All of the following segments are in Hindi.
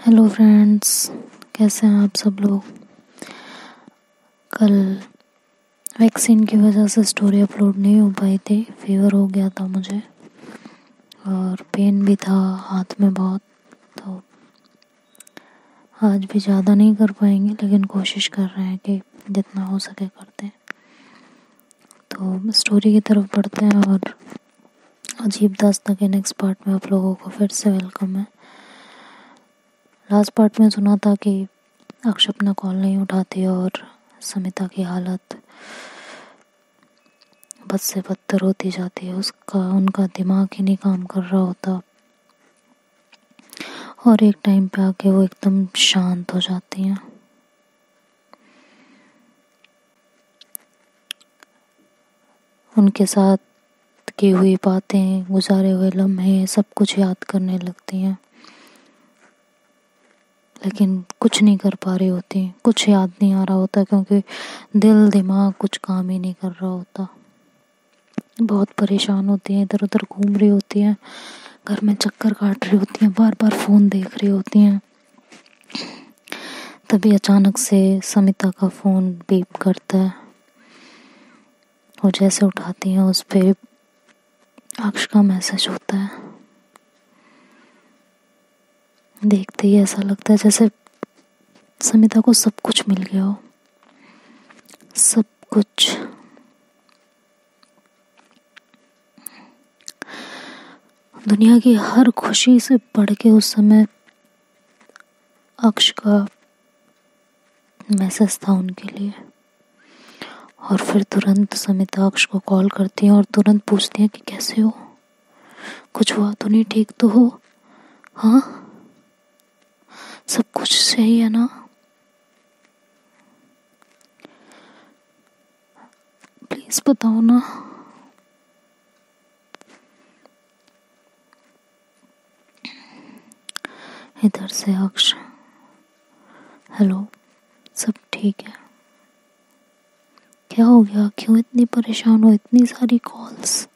हेलो फ्रेंड्स, कैसे हैं आप सब लोग। कल वैक्सीन की वजह से स्टोरी अपलोड नहीं हो पाई थी। फीवर हो गया था मुझे और पेन भी था हाथ में बहुत, तो आज भी ज़्यादा नहीं कर पाएंगे, लेकिन कोशिश कर रहे हैं कि जितना हो सके करते हैं। तो स्टोरी की तरफ बढ़ते हैं और अजीब दास्तां के नेक्स्ट पार्ट में आप लोगों को फिर से वेलकम है। लास्ट पार्ट में सुना था कि अक्ष अपना कॉल नहीं उठाती और समिता की हालत बद से बदतर होती जाती है। उनका दिमाग ही नहीं काम कर रहा होता और एक टाइम पे आके वो एकदम शांत हो जाती हैं। उनके साथ की हुई बातें, गुजारे हुए लम्हे सब कुछ याद करने लगती हैं, लेकिन कुछ नहीं कर पा रही होती, कुछ याद नहीं आ रहा होता क्योंकि दिल दिमाग कुछ काम ही नहीं कर रहा होता। बहुत परेशान होती हैं, इधर उधर घूम रही होती हैं, घर में चक्कर काट रही होती हैं, बार बार फ़ोन देख रही होती हैं। तभी अचानक से समिता का फ़ोन बीप करता है। वो जैसे उठाती हैं उस पे अक्ष का मैसेज होता है। देखते ही ऐसा लगता है जैसे समिता को सब कुछ मिल गया हो, सब कुछ। दुनिया की हर खुशी से बढ़ के उस समय अक्ष का मैसेज था उनके लिए। और फिर तुरंत समिता अक्ष को कॉल करती है और तुरंत पूछती है कि कैसे हो, कुछ हुआ तो नहीं, ठीक तो हो, हाँ सब कुछ सही है ना, प्लीज बताओ ना। इधर से अक्ष, हेलो सब ठीक है, क्या हो गया, क्यों इतनी परेशान हो, इतनी सारी कॉल्स।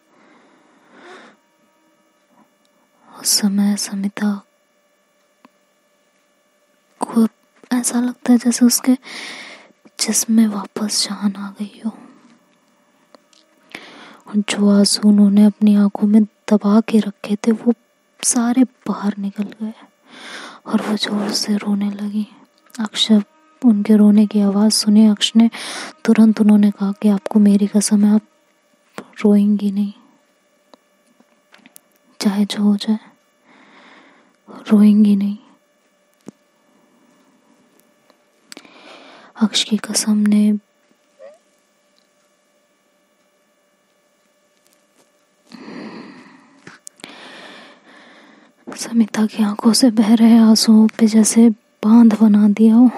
उस समय समिता को ऐसा लगता है जैसे उसके जिस्म में वापस जान आ गई हो और जो आंसू उन्होंने अपनी आंखों में दबा के रखे थे वो सारे बाहर निकल गए और वो जोर से रोने लगी। अक्ष उनके रोने की आवाज़ सुनी, अक्ष ने तुरंत उन्होंने कहा कि आपको मेरी कसम है, आप रोएंगी नहीं, चाहे जो हो जाए रोएंगी नहीं। अक्ष की कसम ने समिता की आंखों से बह रहे आंसुओं पे जैसे बांध बना दिया हो।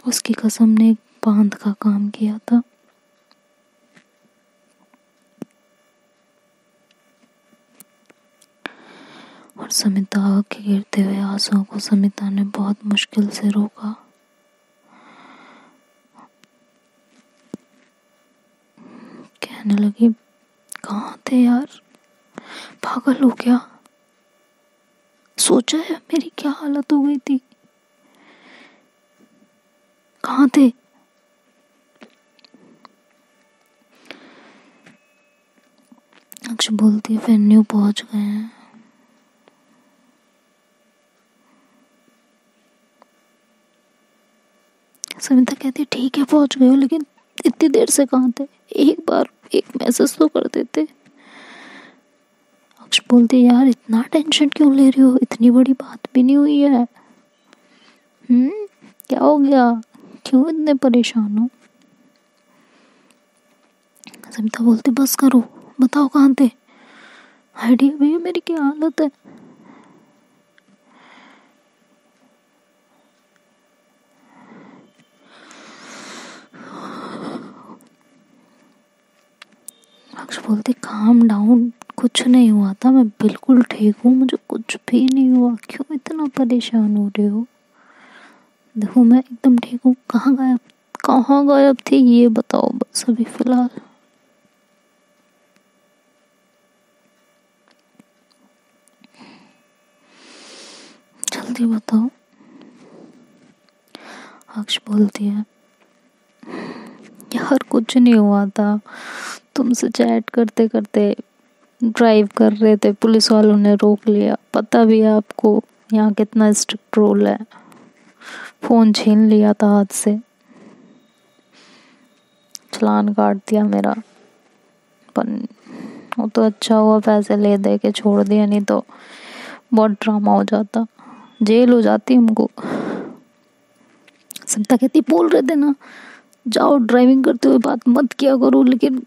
उसकी कसम ने एक बांध का काम किया था। और समिता के गिरते हुए आंसुओं को समिता ने बहुत मुश्किल से रोका। कहने लगी, कहाँ थे यार, पागल हो क्या, सोचा है मेरी क्या हालत हो गई थी, कहाँ थे। अक्ष बोलती है वेन्यू पहुंच गए हैं। समिता कहती है ठीक है पहुंच गए हो, लेकिन इतनी देर से कहाँ थे, एक बार एक मैसेज तो कर देते। अक्ष बोलती है यार इतना टेंशन क्यों ले रही हो, इतनी बड़ी बात भी नहीं हुई है। क्या हो गया, क्यों इतने परेशान हो। समिता बोलती बस करो, बताओ कहाँ थे, आइडिया भी है मेरी क्या हालत है। अक्ष बोलती काम डाउन, कुछ नहीं हुआ था, मैं बिल्कुल ठीक हूँ, मुझे कुछ भी नहीं हुआ, क्यों इतना परेशान हो रहे हो। देखो मैं एकदम ठीक हूँ, कहाँ गायब थी ये बताओ बस अभी फिलहाल। जल्दी बताओ। अक्ष बोलती है, यार कुछ नहीं हुआ था, तुमसे चैट करते करते ड्राइव कर रहे थे, पुलिस वालों ने रोक लिया। पता भी है आपको यहाँ कितना स्ट्रिक्ट रूल है, फ़ोन छीन लिया था हाथ से, चालान काट दिया मेरा। पर वो तो अच्छा हुआ पैसे ले दे के छोड़ दिया, नहीं तो बहुत ड्रामा हो जाता, जेल हो जाती हमको। सविता कहती, बोल रहे थे ना जाओ ड्राइविंग करते हुए बात मत किया करो, लेकिन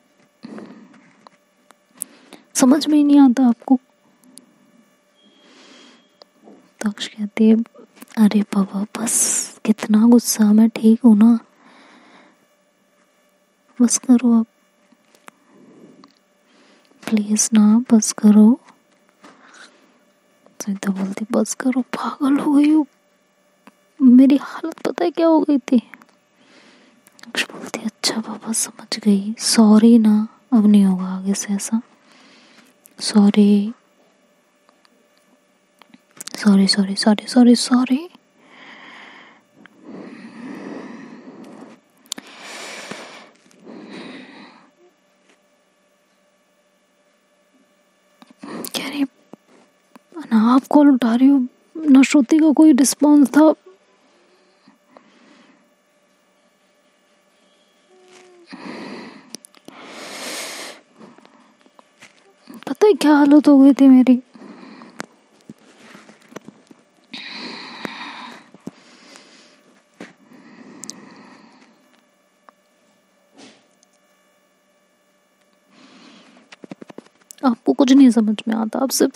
समझ में ही नहीं आता आपको। तक्ष कहती है, अरे बाबा बस, कितना गुस्सा, मैं ठीक हूं ना, बस करो अब, प्लीज ना बस करो। सविता बोलती, बस करो, पागल हो गई हूँ, मेरी हालत पता है क्या हो गई थी। तक्ष बोलती, अच्छा बाबा समझ गई, सॉरी ना, अब नहीं होगा आगे से ऐसा, sorry sorry sorry sorry sorry sorry. कह रही ना आप कॉल उठा रही हो, ना श्रुति का कोई रिस्पॉन्स था। पता है क्या हालत हो गई थी मेरी। आपको कुछ नहीं समझ में आता, आप सिर्फ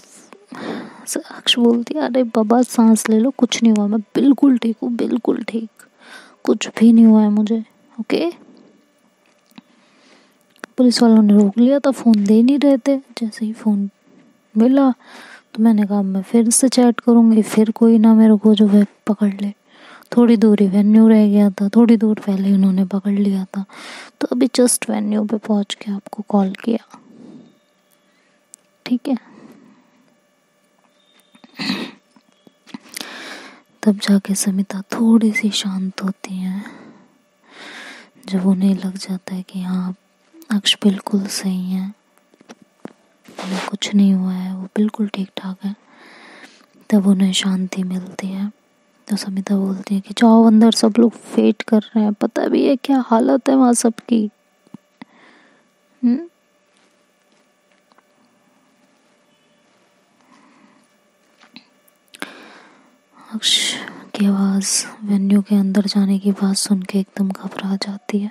अक्ष बोलती है, अरे बाबा सांस ले लो, कुछ नहीं हुआ, मैं बिल्कुल ठीक हूँ, बिल्कुल ठीक, कुछ भी नहीं हुआ है मुझे, ओके। पुलिस वालों ने रोक लिया था, फ़ोन दे नहीं रहे थे, जैसे ही फ़ोन मिला तो मैंने कहा मैं फिर से चैट करूँगी, फिर कोई ना मेरे को जो है पकड़ ले। थोड़ी दूर ही वेन्यू रह गया था, थोड़ी दूर पहले उन्होंने पकड़ लिया था, तो अभी जस्ट वेन्यू पे पहुँच के आपको कॉल किया, ठीक है। तब जाके समिता थोड़ी सी शांत होती हैं, जब उन्हें लग जाता है कि हाँ अक्ष बिल्कुल सही है, उन्हें कुछ नहीं हुआ है, वो बिल्कुल ठीक ठाक है, तब उन्हें शांति मिलती है। तो समिता बोलती है कि जाओ अंदर, सब लोग वेट कर रहे हैं, पता भी है क्या हालत है वहाँ सबकी। अक्ष की आवाज़ वेन्यू के अंदर जाने की बात सुन के एकदम घबरा जाती है।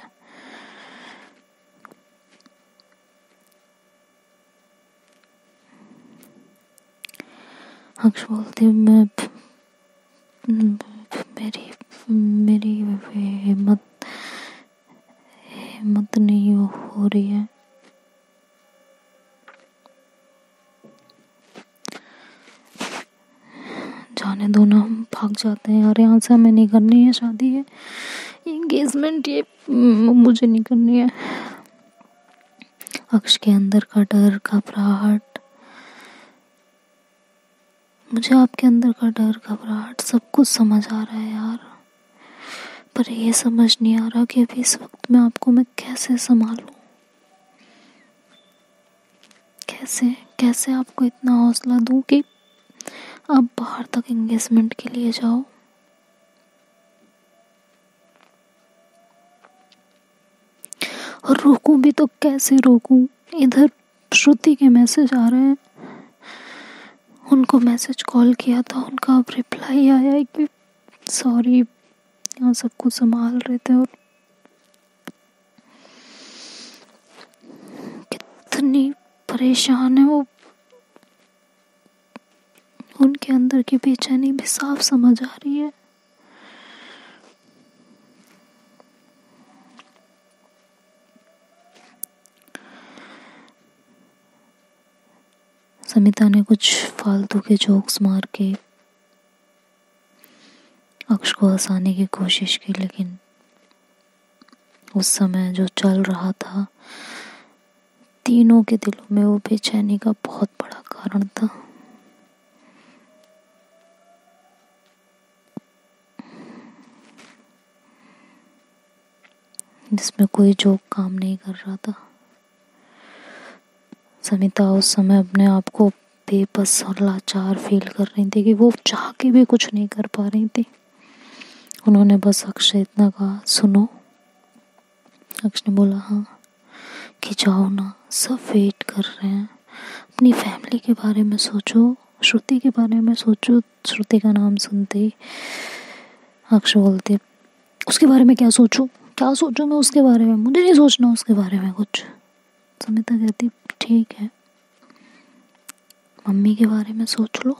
अक्ष बोलती, मेरी मेरी हिम्मत नहीं हो रही है। जाने दो ना, हम भाग जाते हैं यार यहाँ से, हमें नहीं करनी है शादी, है एंगेजमेंट, ये मुझे नहीं करनी है। अक्ष के अंदर का डर, घबराहट, मुझे आपके अंदर का डर, घबराहट सब कुछ समझ आ रहा है यार, पर ये समझ नहीं आ रहा कि अभी इस वक्त में आपको मैं कैसे संभालूं, कैसे कैसे आपको इतना हौसला दूं कि आप बाहर तक एंगेजमेंट के लिए जाओ। और रोकूं भी तो कैसे रोकूं, इधर श्रुति के मैसेज आ रहे हैं, उनको मैसेज कॉल किया था, उनका अब रिप्लाई आया है कि सॉरी, यहाँ सब कुछ संभाल रहे थे, और कितनी परेशान है वो, उनके अंदर की बेचैनी भी साफ समझ आ रही है। समिता ने कुछ फालतू के जोक्स मार के अक्ष को हंसाने की कोशिश की, लेकिन उस समय जो चल रहा था तीनों के दिलों में, वो बेचैनी का बहुत बड़ा कारण था। जिसमें कोई जोक काम नहीं कर रहा था। समिता उस समय अपने आप को बेबस और लाचार फील कर रही थी कि वो चाह के भी कुछ नहीं कर पा रही थी। उन्होंने बस अक्ष से इतना कहा, सुनो। अक्ष ने बोला, हाँ। कि जाओ ना, सब वेट कर रहे हैं। अपनी फैमिली के बारे में सोचो, श्रुति के बारे में सोचो। श्रुति का नाम सुनते ही अक्ष बोलती, उसके बारे में क्या सोचूं? क्या सोचूं मैं उसके बारे में? मुझे नहीं सोचना उसके बारे में कुछ। समिता कहती, ठीक है, मम्मी के बारे में सोच लो,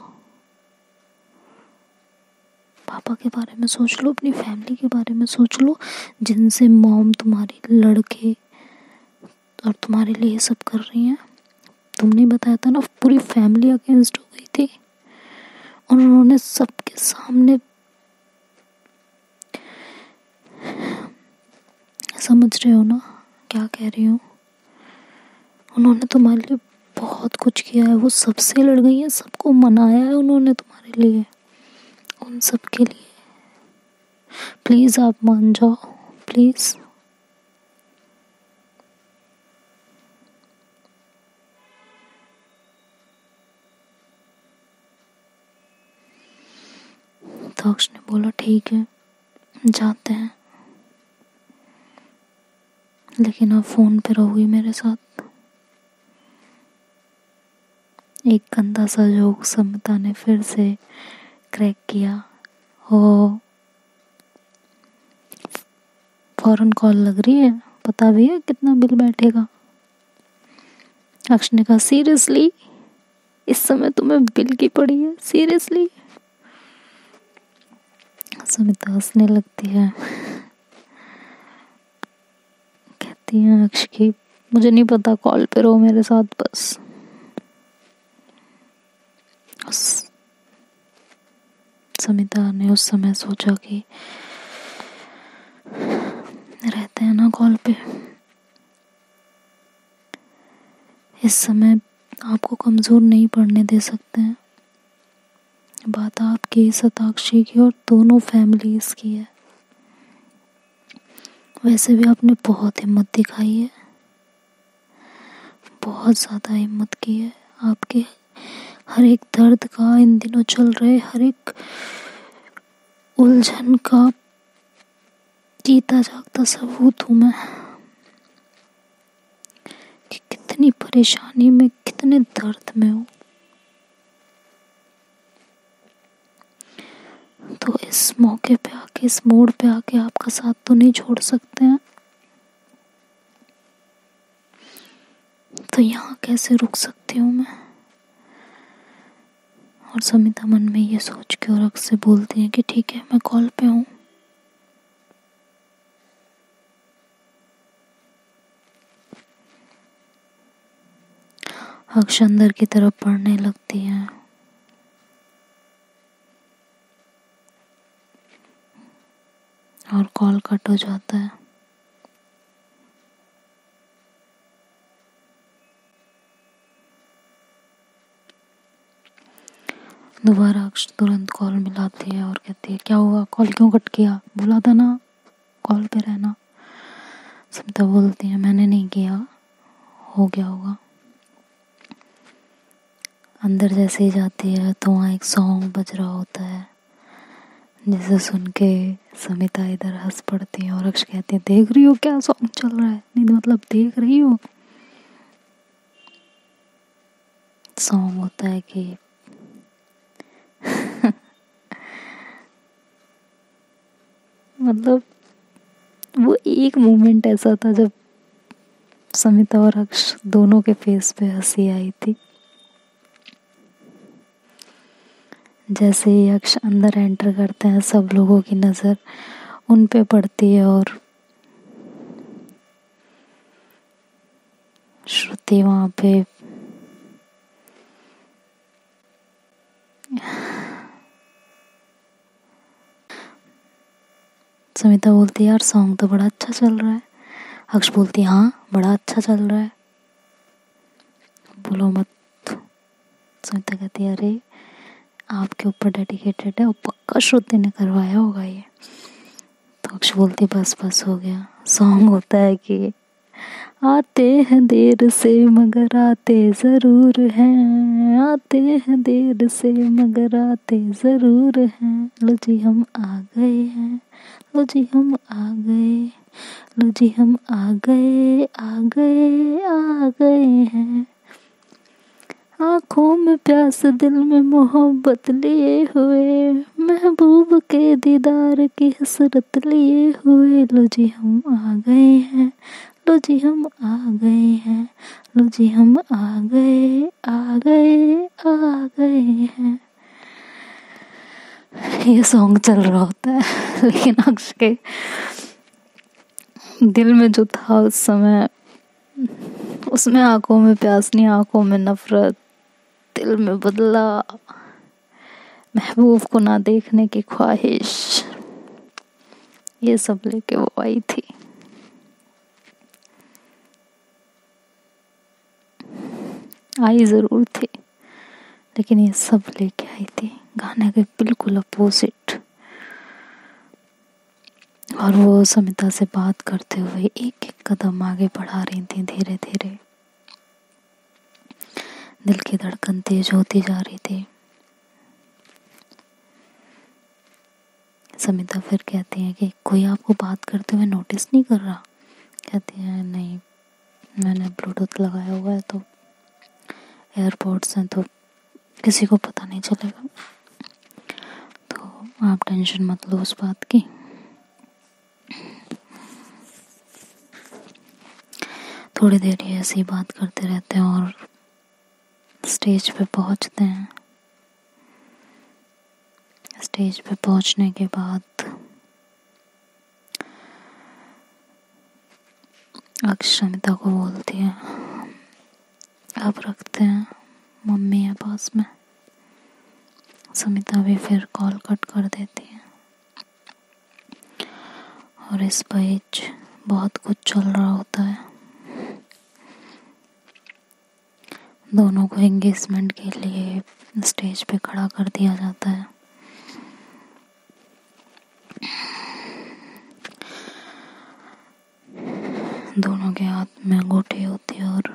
पापा के बारे में सोच लो, अपनी फैमिली के बारे में सोच लो, जिनसे मॉम तुम्हारी लड़के और तुम्हारे लिए ये सब कर रही हैं। तुमने बताया था ना, पूरी फैमिली अगेंस्ट हो गई थी और उन्होंने सबके सामने, समझ रहे हो ना क्या कह रही हूँ, उन्होंने तुम्हारे लिए बहुत कुछ किया है। वो सबसे लड़ गई है, सबको मनाया है उन्होंने तुम्हारे लिए। उन सब के लिए प्लीज आप मान जाओ, प्लीज। तो अक्ष ने बोला, ठीक है, जाते हैं, लेकिन आप फोन पे रहोगी मेरे साथ। एक गंदा सा जोक समिता ने फिर से क्रैक किया। ओ, फौरन कॉल लग रही है, पता भी है कितना बिल बैठेगा? अक्ष ने कहा, सीरियसली इस समय तुम्हें बिल की पड़ी है? सीरियसली? समिता हंसने लगती है, कहती है अक्ष की, मुझे नहीं पता, कॉल पे रहो मेरे साथ बस। समिता ने उस समय सोचा कि रहते हैं ना कॉल पे, इस समय आपको कमजोर नहीं पड़ने दे सकते हैं। बात आपकी, शताक्षी की और दोनों फैमिलीज की है। वैसे भी आपने बहुत हिम्मत दिखाई है, बहुत ज़्यादा हिम्मत की है। आपके हर एक दर्द का, इन दिनों चल रहे हर एक उलझन का जीता जागता सबूत हूँ मैं कि कितनी परेशानी में, कितने दर्द में हूँ। तो इस मौके पे आके, इस मोड़ पे आके आपका साथ तो नहीं छोड़ सकते हैं। तो यहाँ कैसे रुक सकती हूँ मैं? और समिता मन में ये सोच के और अक्ष से बोलती है कि ठीक है, मैं कॉल पे हूँ। अक्ष अंदर की तरफ पढ़ने लगती है। और कॉल कट हो जाता है। दोबारा अक्ष तुरंत कॉल मिलाती है और कहती है, क्या हुआ, कॉल क्यों कट किया? बोला था ना कॉल पे रहना। समिता बोलती है, मैंने नहीं किया, हो गया होगा। अंदर जैसे ही जाती है तो वहाँ एक सॉन्ग बज रहा होता है, जिसे सुन के समिता इधर हंस पड़ती है और अक्ष कहती है, देख रही हो क्या सॉन्ग चल रहा है? नहीं मतलब देख रही हो? सॉन्ग होता है कि मतलब वो एक मोमेंट ऐसा था जब समिता और अक्ष दोनों के फेस पे हंसी आई थी। जैसे ही अक्ष अंदर एंटर करते हैं, सब लोगों की नज़र उन पे पड़ती है और श्रुति वहाँ पे समिता बोलती है, यार सॉन्ग तो बड़ा अच्छा चल रहा है। अक्ष बोलती है, हाँ बड़ा अच्छा चल रहा है, बोलो मत। समिता कहती है, अरे आपके ऊपर डेडिकेटेड है और पक्का श्रुति ने करवाया होगा ये। तो अक्ष बोलती, बस बस हो गया, सॉन्ग होता है कि आते हैं देर से मगर आते ज़रूर हैं, आते हैं देर से मगर आते ज़रूर हैं, लो जी हम आ गए हैं, लो जी हम आ गए, लो जी हम आ गए आ गए आ गए हैं। आँखों में प्यास दिल में मोहब्बत लिए हुए, महबूब के दीदार की हसरत लिए हुए, लो जी हम आ गए हैं, लो जी हम आ गए हैं, लो जी हम आ गए आ गए आ गए हैं। ये सॉन्ग चल रहा होता है लेकिन अक्ष के दिल में जो था उस समय, उसमें आंखों में प्यास नहीं, आंखों में नफरत, दिल में बदला, महबूब को ना देखने की ख्वाहिश, ये सब लेके वो आई थी। आई ज़रूर थी लेकिन ये सब लेके आई थी गाने के बिल्कुल अपोजिट। और वो समिता से बात करते हुए एक एक कदम आगे बढ़ा रही थी, धीरे धीरे दिल की धड़कन तेज होती जा रही थी। समिता फिर कहती है कि कोई आपको बात करते हुए नोटिस नहीं कर रहा? कहती है नहीं, मैंने ब्लूटूथ लगाया हुआ है तो एयरपोर्ट्स हैं तो किसी को पता नहीं चलेगा, तो आप टेंशन मत लो उस बात की। थोड़ी देर ये ऐसी बात करते रहते हैं और स्टेज पे पहुंचते हैं। स्टेज पे पहुंचने के बाद अक्ष समिता को बोलती है अब रखते हैं, मम्मी है पास में। समिता भी फिर कॉल कट कर देती है और इस बीच बहुत कुछ चल रहा होता है। दोनों को एंगेजमेंट के लिए स्टेज पे खड़ा कर दिया जाता है। दोनों के हाथ में अंगूठी होती है और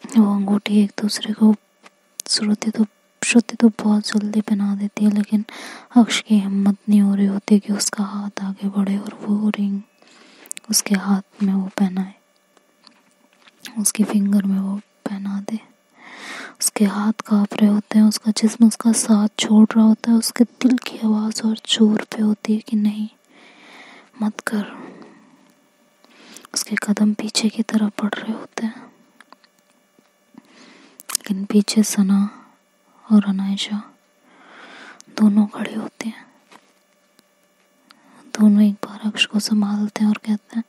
वो अंगूठी एक दूसरे को श्रुति तो बहुत जल्दी पहना देती है, लेकिन अक्ष की हिम्मत नहीं हो रही होती कि उसका हाथ आगे बढ़े और वो रिंग उसके हाथ में वो पहनाए, उसकी फिंगर में वो पहना दे। उसके हाथ कांप रहे होते हैं, उसका जिस्म उसका साथ छोड़ रहा होता है, उसके दिल की आवाज़ और जोर पे होती है कि नहीं मत कर। उसके कदम पीछे की तरफ बढ़ रहे होते हैं, लेकिन पीछे सना और अनायशा दोनों खड़े होते हैं। दोनों एक बार अक्ष को संभालते हैं और कहते हैं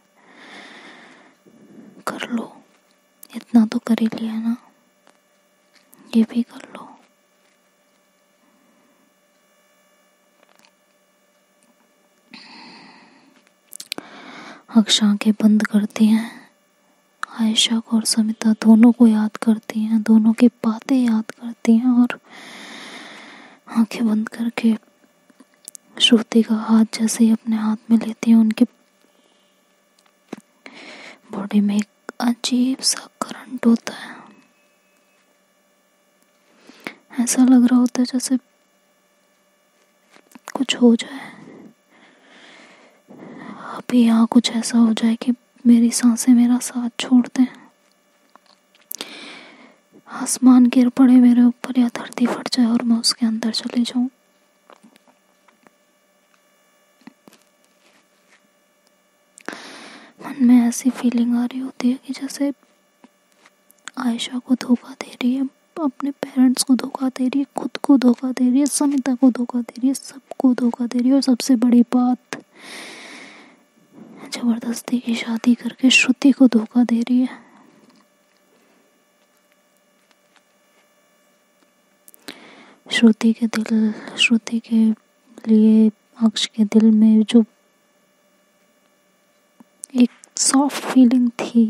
कर लो, इतना तो कर ही लिया ना, ये भी कर लो। अक्ष आंखें बंद करती हैं, आयशा को और समिता दोनों को याद करती हैं, दोनों की बातें याद करती हैं और आंखें बंद करके श्रुति का हाथ जैसे ही अपने हाथ में लेती हैं, उनकी बॉडी में एक अजीब सा करंट होता है। ऐसा लग रहा होता है जैसे कुछ हो जाए, अभी यहाँ कुछ ऐसा हो जाए कि मेरी सांसें मेरा साथ छोड़ दें, आसमान गिर पड़े मेरे ऊपर या धरती फट जाए और मैं उसके अंदर चली जाऊं। मन में ऐसी फीलिंग आ रही होती है कि जैसे आयशा को धोखा दे रही है, अपने पेरेंट्स को धोखा दे रही है, खुद को धोखा दे रही है, समिता को धोखा दे रही है, सबको धोखा दे रही है, और सबसे बड़ी बात जबरदस्ती की शादी करके श्रुति को धोखा दे रही है। श्रुति के लिए अक्ष के दिल में जो एक सॉफ्ट फीलिंग थी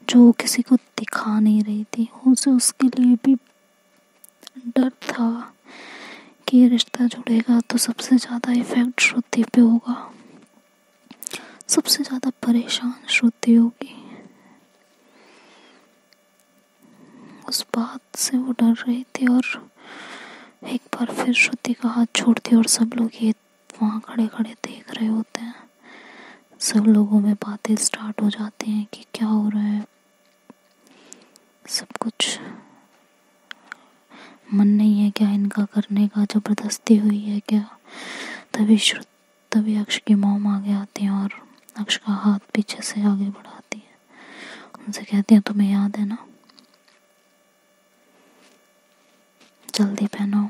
जो किसी को दिखा नहीं रही थी, उसे उसके लिए भी डर था कि ये रिश्ता जुड़ेगा तो सबसे ज़्यादा इफेक्ट श्रुति पे होगा, सबसे ज़्यादा परेशान श्रुति होगी। उस बात से वो डर रही थी और एक बार फिर श्रुति का हाथ छोड़ती और सब लोग ये वहाँ खड़े खड़े देख रहे होते हैं। सब लोगों में बातें स्टार्ट हो जाती हैं कि क्या हो रहा है, सब कुछ मन नहीं है क्या इनका करने का, ज़बरदस्ती हुई है क्या। तभी अक्ष की मॉम आगे आती है और अक्ष का हाथ पीछे से आगे बढ़ाती है, उनसे कहती है तुम्हें याद है ना, जल्दी पहनाओ।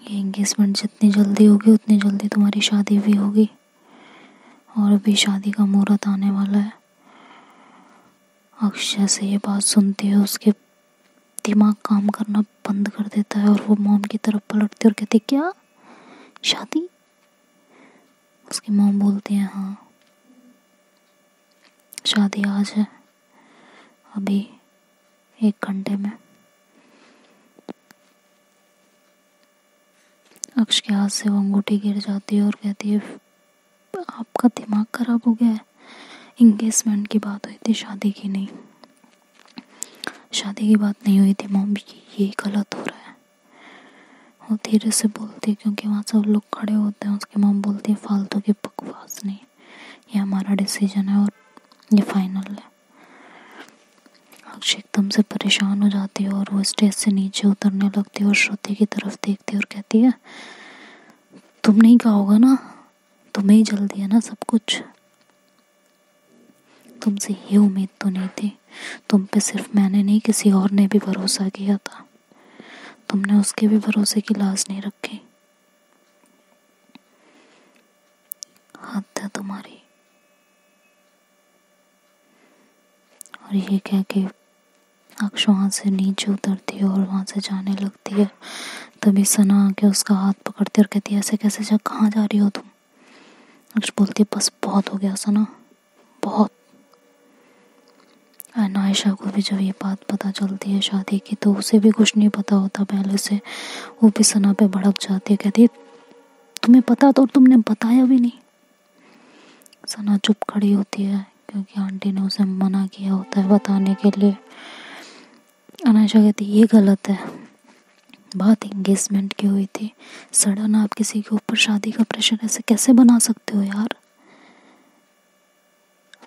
ये एंगेजमेंट जितनी जल्दी होगी उतनी जल्दी तुम्हारी शादी भी होगी, और अभी शादी का मुहूर्त आने वाला है। अक्ष जैसे ये बात सुनती है उसके दिमाग काम करना बंद कर देता है और वो मॉम की तरफ पलटती और कहती क्या शादी। उसकी मॉम बोलती है हाँ शादी आज है, अभी 1 घंटे में। अक्ष के हाथ से वो अंगूठी गिर जाती है और कहती है आपका दिमाग खराब हो गया है, एंगेजमेंट की बात हुई थी शादी की नहीं, शादी की बात नहीं हुई थी मॉम की, ये गलत हो रहा है। वो धीरे से बोलती है क्योंकि वहाँ सब लोग खड़े होते हैं। उसकी मॉम बोलती है फालतू की बकवास नहीं, ये हमारा डिसीजन है और ये फाइनल है। अक्ष एकदम से परेशान हो जाती है और वो स्टेज से नीचे उतरने लगती है और श्रुति की तरफ देखती है और कहती है तुमने ही कहा होगा ना, तुम्हें ही जल्दी है ना सब कुछ, तुमसे ये उम्मीद तो नहीं थी, तुम पे सिर्फ मैंने नहीं किसी और ने भी भरोसा किया था, तुमने उसके भी भरोसे की लाज नहीं रखी, हद है तुम्हारी। और ये कह के अक्ष वहाँ से नीचे उतरती है और वहाँ से जाने लगती है। तभी सना आके उसका हाथ पकड़ती और कहती है ऐसे कैसे जा, कहाँ जा रही हो तुम। अक्ष बोलती है बस बहुत हो गया सना, बहुत। आयशा को भी जब ये बात पता चलती है शादी की तो उसे भी कुछ नहीं पता होता पहले से, वो भी सना पे भड़क जाती है, कहती है तुम्हें पता तो तुमने बताया भी नहीं। सना चुप खड़ी होती है क्योंकि आंटी ने उसे मना किया होता है बताने के लिए। आयशा कहती है ये गलत है, बात एंगेजमेंट की हुई थी, सडन आप किसी के ऊपर शादी का प्रेशर ऐसे कैसे बना सकते हो यार।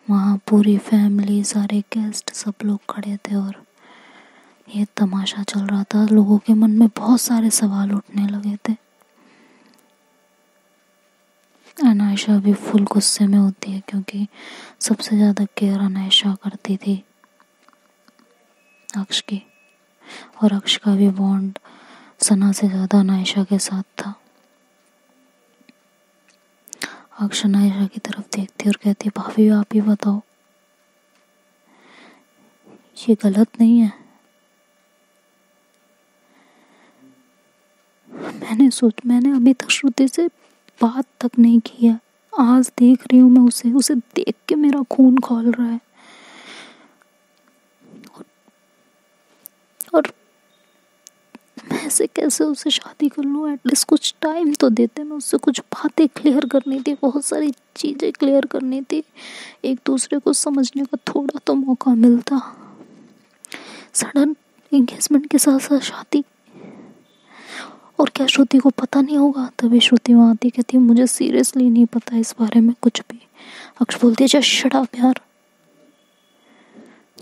वहाँ पूरी फैमिली, सारे गेस्ट, सब लोग खड़े थे और ये तमाशा चल रहा था। लोगों के मन में बहुत सारे सवाल उठने लगे थे। अनायशा भी फुल गुस्से में होती है क्योंकि सबसे ज़्यादा केयर अनायशा करती थी अक्ष की, और अक्ष का भी बॉन्ड सना से ज़्यादा अनायशा के साथ था। अक्ष अनायशा की तरफ देखती और कहती भाभी आप ही बताओ, ये गलत नहीं है। मैंने अभी तक श्रुति से बात तक नहीं की है, आज देख रही हूँ मैं उसे देख के मेरा खून खौल रहा है। और मैं ऐसे कैसे उससे शादी कर लूँ, एटलीस्ट कुछ टाइम तो देते, मैं उससे कुछ बातें क्लियर करनी थी, बहुत सारी चीज़ें क्लियर करनी थी, एक दूसरे को समझने का थोड़ा तो मौका मिलता। सडन एंगेजमेंट के साथ साथ शादी, और क्या श्रुति को पता नहीं होगा। तभी श्रुति वहाँ आती कहती है मुझे सीरियसली नहीं पता इस बारे में कुछ भी। अक्ष बोलती है जस्ट शट अप यार,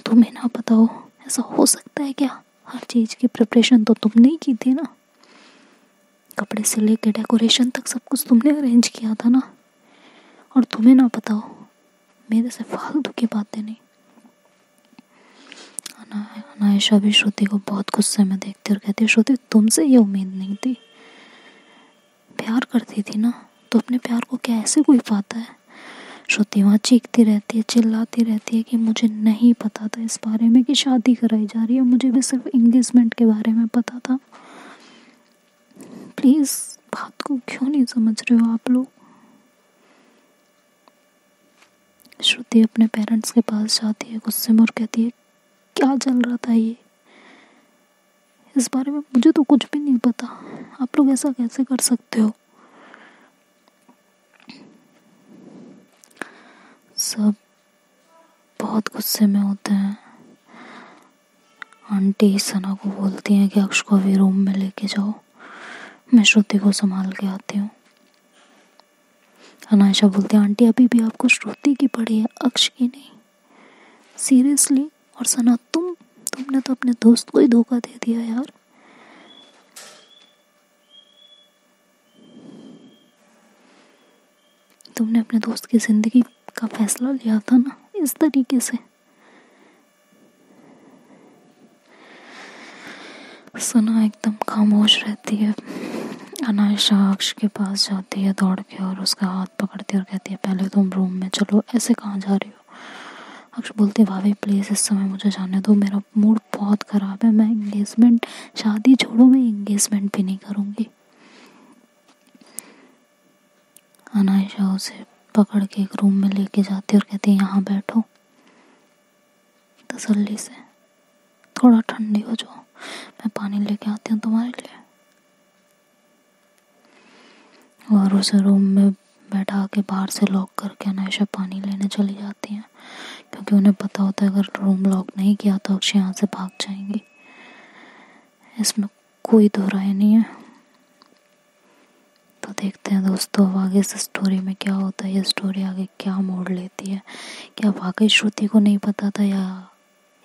तुम्हें ना पता हो ऐसा हो सकता है क्या, हर चीज़ की प्रिपरेशन तो तुमने ही की थी ना, कपड़े से लेके डेकोरेशन तक सब कुछ तुमने अरेंज किया था ना, और तुम्हें ना पता हो, मेरे से फालतू की बातें नहीं। अनायशा भी श्रुति को बहुत गुस्से में देखती और कहती है श्रुति तुमसे ये उम्मीद नहीं थी, प्यार करती थी ना तो अपने प्यार को क्या ऐसे कोई पाता है। श्रुति वहाँ चीखती रहती है, चिल्लाती रहती है कि मुझे नहीं पता था इस बारे में कि शादी कराई जा रही है, मुझे भी सिर्फ एंगेजमेंट के बारे में पता था। प्लीज़ बात को क्यों नहीं समझ रहे हो आप लोग। श्रुति श्रुति अपने पेरेंट्स के पास जाती है गुस्से में और कहती है क्या चल रहा था ये, इस बारे में मुझे तो कुछ भी नहीं पता, आप लोग ऐसा कैसे कर सकते हो। सब बहुत गुस्से में होते हैं। आंटी सना को बोलती हैं कि अक्ष को अभी रूम में लेके जाओ, मैं श्रुति को संभाल के आती हूँ। अनायशा बोलती है आंटी अभी भी आपको श्रुति की पड़ी है, अक्ष की नहीं, सीरियसली। और सना तुमने तो अपने दोस्त को ही धोखा दे दिया यार। तुमने अपने दोस्त की जिंदगी का फैसला लिया था ना इस तरीके से। सना एकदम खामोश रहती है। अनायशा अक्ष के पास जाती है दौड़ के और उसका हाथ पकड़ती है और कहती है पहले तुम रूम में चलो, ऐसे कहाँ जा रही हो। अक्ष बोलती है भाभी प्लीज़ इस समय मुझे जाने दो, मेरा मूड बहुत ख़राब है, मैं एंगेजमेंट, शादी छोड़ो मैं एंगेजमेंट भी नहीं करूँगी। अनायशा उसे पकड़ के एक रूम में लेके जाती है और कहती है यहाँ बैठो तसल्ली से, थोड़ा ठंडी हो जाओ, मैं पानी लेके आती हूँ तुम्हारे लिए। और उसे रूम में बैठा के बाहर से लॉक करके अनायशा पानी लेने चली जाती हैं, क्योंकि उन्हें पता होता है अगर रूम लॉक नहीं किया तो अक्षय यहाँ से भाग जाएंगी। इसमें कोई दो राय नहीं है। तो देखते हैं दोस्तों अब आगे इस स्टोरी में क्या होता है, ये स्टोरी आगे क्या मोड़ लेती है। क्या वाकई श्रुति को नहीं पता था या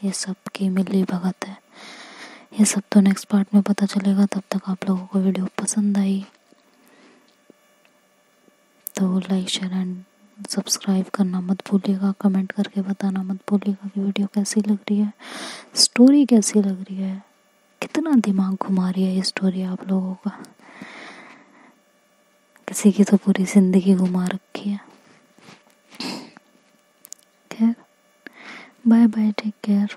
ये सब की मिली भगत है, ये सब तो नेक्स्ट पार्ट में पता चलेगा। तब तक आप लोगों को वीडियो पसंद आई तो लाइक शेयर एंड सब्सक्राइब करना मत भूलिएगा, कमेंट करके बताना मत भूलिएगा कि वीडियो कैसी लग रही है, स्टोरी कैसी लग रही है, कितना दिमाग घुमा रही है ये स्टोरी आप लोगों का। किसी की तो पूरी जिंदगी घुमा रखी है। खैर बाय बाय, टेक केयर।